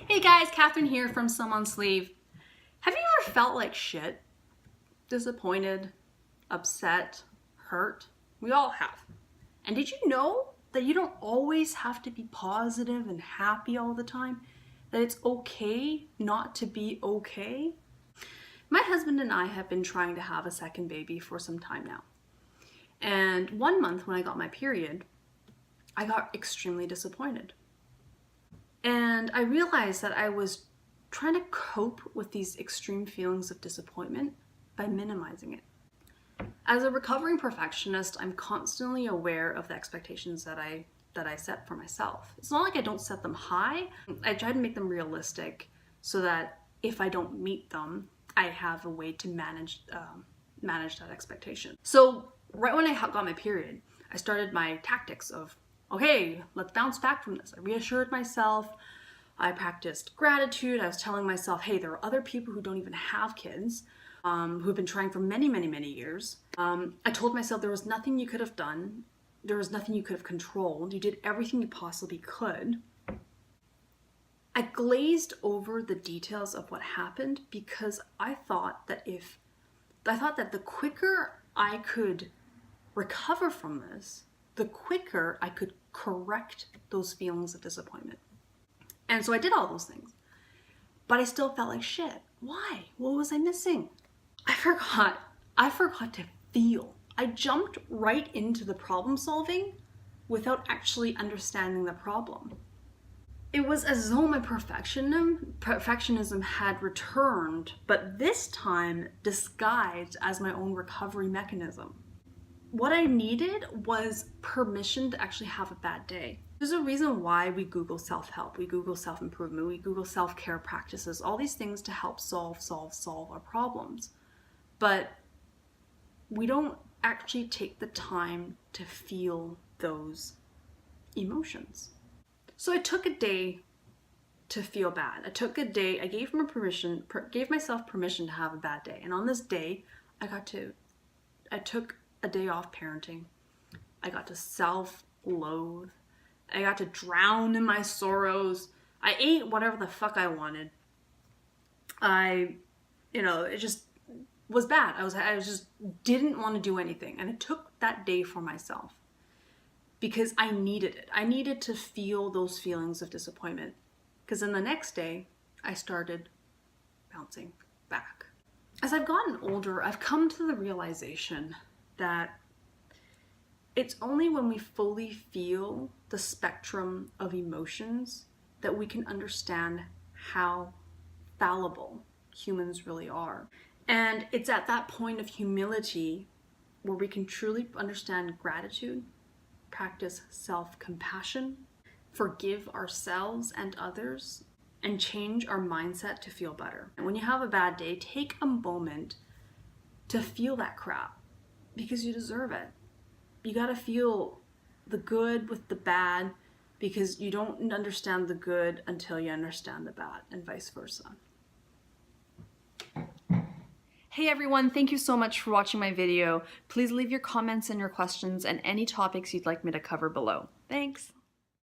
Hey guys, Catherine here from Some on Sleeve. Have you ever felt like shit? Disappointed, upset, hurt? We all have. And did you know that you don't always have to be positive and happy all the time? That it's okay not to be okay? My husband and I have been trying to have a second baby for some time now. And 1 month when I got my period, I got extremely disappointed. And I realized that I was trying to cope with these extreme feelings of disappointment by minimizing it. As a recovering perfectionist, I'm constantly aware of the expectations that I set for myself. It's not like I don't set them high. I try to make them realistic so that if I don't meet them, I have a way to manage that expectation. So right when I got my period, I started my tactics of, okay, let's bounce back from this. I reassured myself. I practiced gratitude. I was telling myself, hey, there are other people who don't even have kids, who have been trying for many, many, many years. I told myself there was nothing you could have done. There was nothing you could have controlled. You did everything you possibly could. I glazed over the details of what happened because I thought that the quicker I could recover from this, the quicker I could correct those feelings of disappointment. And so I did all those things, but I still felt like shit. Why? What was I missing? I forgot to feel. I jumped right into the problem solving without actually understanding the problem. It was as though my perfectionism had returned, but this time disguised as my own recovery mechanism. What I needed was permission to actually have a bad day. There's a reason why we Google self-help, we Google self-improvement, we Google self-care practices, all these things to help solve our problems. But we don't actually take the time to feel those emotions. So I took a day to feel bad. I gave myself permission to have a bad day. And on this day, I took a day off parenting. I got to self-loathe. I got to drown in my sorrows. I ate whatever the fuck I wanted. It just was bad. I just didn't want to do anything. And I took that day for myself because I needed it. I needed to feel those feelings of disappointment. Because then the next day, I started bouncing back. As I've gotten older, I've come to the realization that it's only when we fully feel the spectrum of emotions that we can understand how fallible humans really are. And it's at that point of humility where we can truly understand gratitude, practice self-compassion, forgive ourselves and others, and change our mindset to feel better. And when you have a bad day, take a moment to feel that crap because you deserve it. You gotta feel the good with the bad because you don't understand the good until you understand the bad, and vice versa. Hey everyone, thank you so much for watching my video. Please leave your comments and your questions and any topics you'd like me to cover below. Thanks.